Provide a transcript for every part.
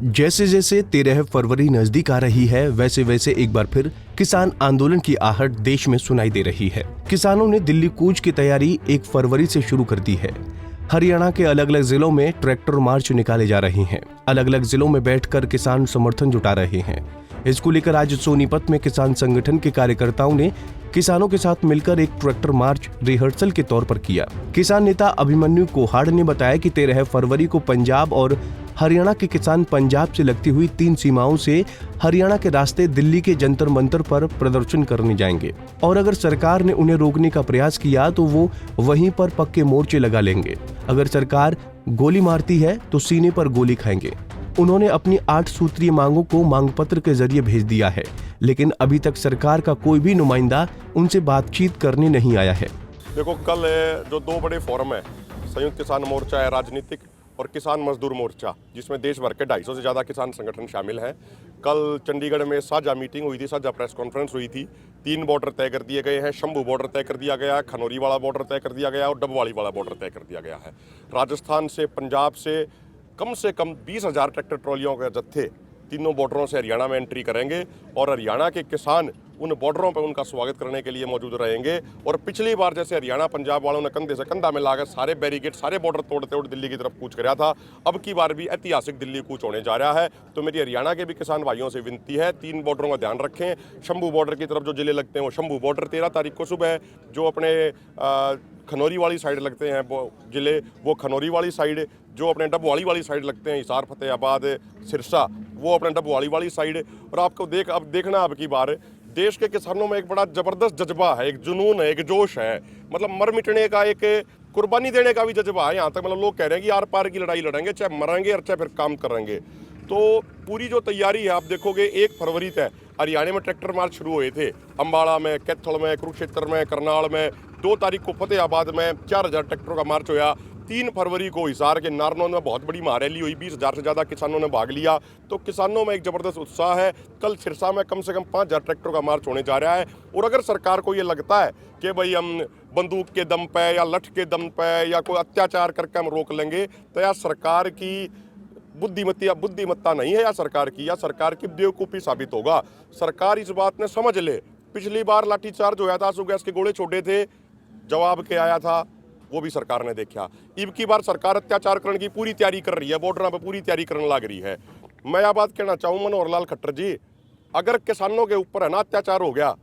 जैसे जैसे 13 फरवरी नजदीक आ रही है, वैसे वैसे एक बार फिर किसान आंदोलन की आहट देश में सुनाई दे रही है। किसानों ने दिल्ली कूच की तैयारी 1 फरवरी से शुरू कर दी है। हरियाणा के अलग अलग जिलों में ट्रैक्टर मार्च निकाले जा रहे हैं। अलग अलग जिलों में बैठकर किसान समर्थन जुटा रहे हैं। इसको लेकर आज सोनीपत में किसान संगठन के कार्यकर्ताओं ने किसानों के साथ मिलकर एक ट्रैक्टर मार्च रिहर्सल के तौर पर किया। किसान नेता अभिमन्यु कोहाड़ ने बताया कि 13 फरवरी को पंजाब और हरियाणा के किसान पंजाब से लगती हुई 3 सीमाओं से हरियाणा के रास्ते दिल्ली के जंतर मंतर पर प्रदर्शन करने जाएंगे और अगर सरकार ने उन्हें रोकने का प्रयास किया तो वो वहीं पर पक्के मोर्चे लगा लेंगे। अगर सरकार गोली मारती है तो सीने पर गोली खाएंगे। उन्होंने अपनी 8 सूत्रीय मांगों को मांग पत्र के जरिए भेज दिया है, लेकिन अभी तक सरकार का कोई भी नुमाइंदा उनसे बातचीत करने नहीं आया है। देखो, कल जो 2 बड़े फोरम है, संयुक्त किसान मोर्चा है राजनीतिक और किसान मजदूर मोर्चा, जिसमें देश भर के 250 से ज़्यादा किसान संगठन शामिल हैं। कल चंडीगढ़ में साझा मीटिंग हुई थी, साझा प्रेस कॉन्फ्रेंस हुई थी। 3 बॉर्डर तय कर दिए गए हैं। शंभू बॉर्डर तय कर दिया गया है, खनौरी वाला बॉर्डर तय कर दिया गया और डबवाली वाला बॉर्डर तय कर दिया गया है। राजस्थान से पंजाब से कम 20,000 ट्रैक्टर ट्रॉलियों के जत्थे तीनों बॉर्डरों से हरियाणा में एंट्री करेंगे और हरियाणा के किसान उन बॉर्डरों पर उनका स्वागत करने के लिए मौजूद रहेंगे। और पिछली बार जैसे हरियाणा पंजाब वालों ने कंधे से कंधा मिलाकर सारे बैरिकेड, सारे बॉर्डर तोड़ते हुए दिल्ली की तरफ कूच कराया था, अब की बार भी ऐतिहासिक दिल्ली कूच होने जा रहा है। तो मेरी हरियाणा के भी किसान भाइयों से विनती है, 3 बॉर्डरों का ध्यान रखें। शंभू बॉर्डर की तरफ जो जिले लगते हैं वो शंभू बॉर्डर 13 तारीख को सुबह, जो अपने खनौरी वाली साइड लगते हैं वो जिले, वो खनौरी वाली साइड, जो अपने डबवाली वाली साइड लगते हैं हिसार, फतेहाबाद, सिरसा, वो अपने डबवाली वाली साइड। और आपको अब देखना, अब की बार देश के किसानों में एक बड़ा जबरदस्त जज्बा है, एक जुनून है, एक जोश है, मतलब मर मिटने का, एक कुर्बानी देने का भी जज्बा है। यहाँ तक मतलब लोग कह रहे हैं कि आर पार की लड़ाई लड़ेंगे, चाहे मरेंगे और चाहे फिर काम करेंगे। तो पूरी जो तैयारी है, आप देखोगे 1 फरवरी तक हरियाणा में ट्रैक्टर मार्च शुरू हुए थे। अम्बाड़ा में, कैथल में, कुरुक्षेत्र में, करनाल में। 2 तारीख को फतेहाबाद में 4,000 ट्रैक्टरों का मार्च हुआ। 3 फरवरी को हिसार के नारनौल में बहुत बड़ी महारैली हुई, 20,000 से ज़्यादा किसानों ने भाग लिया। तो किसानों में एक ज़बरदस्त उत्साह है। कल सिरसा में कम से कम 5,000 ट्रैक्टरों का मार्च होने जा रहा है। और अगर सरकार को ये लगता है कि भाई हम बंदूक के दम पे या लठ के दम पे या कोई अत्याचार करके हम रोक लेंगे, तो यार सरकार की बुद्धिमत्ता नहीं है, या सरकार की बेवकूफ़ी साबित होगा। सरकार इस बात ने समझ ले। पिछली बार लाठीचार्ज होया था, आंसू गैस के गोले छोड़े थे, जवाब क्या आया था वो भी सरकार ने देखा। अब की बार सरकार अत्याचार करने की पूरी तैयारी कर रही है, बॉर्डर पर पूरी तैयारी करने लग रही है। मैं यह बात कहना चाहूँ मनोहर लाल खट्टर जी, अगर किसानों के ऊपर है ना अत्याचार हो गया,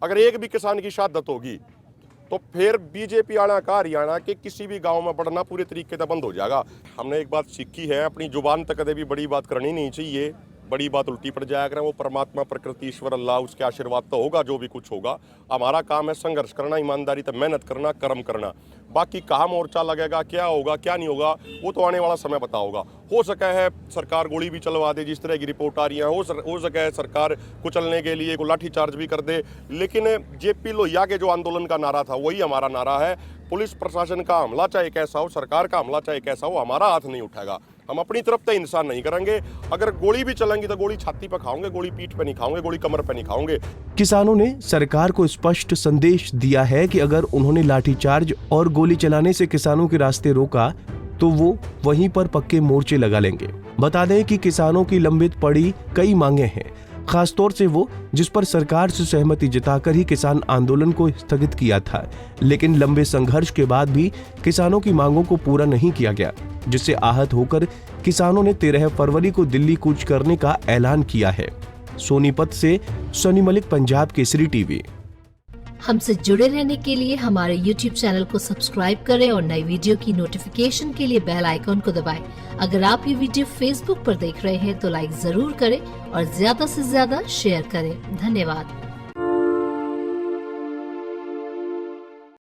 अगर एक भी किसान की शहादत होगी, तो फिर बीजेपी आना का हरियाणा के किसी भी गांव में बढ़ना पूरे तरीके से बंद हो जाएगा। हमने एक बात सीखी है, अपनी जुबान तक कभी भी बड़ी बात करनी नहीं चाहिए, बड़ी बात उल्टी पड़ जाया करें। वो परमात्मा, प्रकृति, ईश्वर, अल्लाह, उसके आशीर्वाद तो होगा जो भी कुछ होगा। हमारा काम है संघर्ष करना, ईमानदारी से मेहनत करना, कर्म करना। बाकी कहाँ मोर्चा लगेगा, क्या होगा, क्या नहीं होगा, वो तो आने वाला समय बताओगा। हो सका है सरकार गोली भी चलवा दे, जिस तरह की रिपोर्ट आ रही है, हो सका है सरकार कुचलने के लिए कोई लाठीचार्ज भी कर दे। लेकिन जेपी लोहिया के जो आंदोलन का नारा था वही हमारा नारा है। पुलिस प्रशासन का हमला चाहे कैसा हो, सरकार का हमला चाहे कैसा हो, हमारा हाथ नहीं उठाएगा। हम अपनी तरफ तो इंसान नहीं करेंगे। अगर गोली भी चलेंगी तो गोली छाती पर खाओगे, गोली पीठ पे नहीं खाओगे, गोली कमर पे नहीं खाओगे। किसानों ने सरकार को स्पष्ट संदेश दिया है कि अगर उन्होंने लाठीचार्ज और गोली चलाने से किसानों के रास्ते रोका तो वो वहीं पर पक्के मोर्चे लगा लेंगे। बता दें कि किसानों की लंबित पड़ी कई मांगे हैं, खासतौर से वो जिस पर सरकार से सहमति जताकर ही किसान आंदोलन को स्थगित किया था, लेकिन लंबे संघर्ष के बाद भी किसानों की मांगों को पूरा नहीं किया गया, जिससे आहत होकर किसानों ने 13 फरवरी को दिल्ली कूच करने का ऐलान किया है। सोनीपत से सनी मलिक, पंजाब केसरी टीवी। हमसे जुड़े रहने के लिए हमारे YouTube चैनल को सब्सक्राइब करें और नई वीडियो की नोटिफिकेशन के लिए बेल आइकॉन को दबाएं। अगर आप ये वीडियो Facebook पर देख रहे हैं तो लाइक जरूर करें और ज्यादा से ज्यादा शेयर करें। धन्यवाद।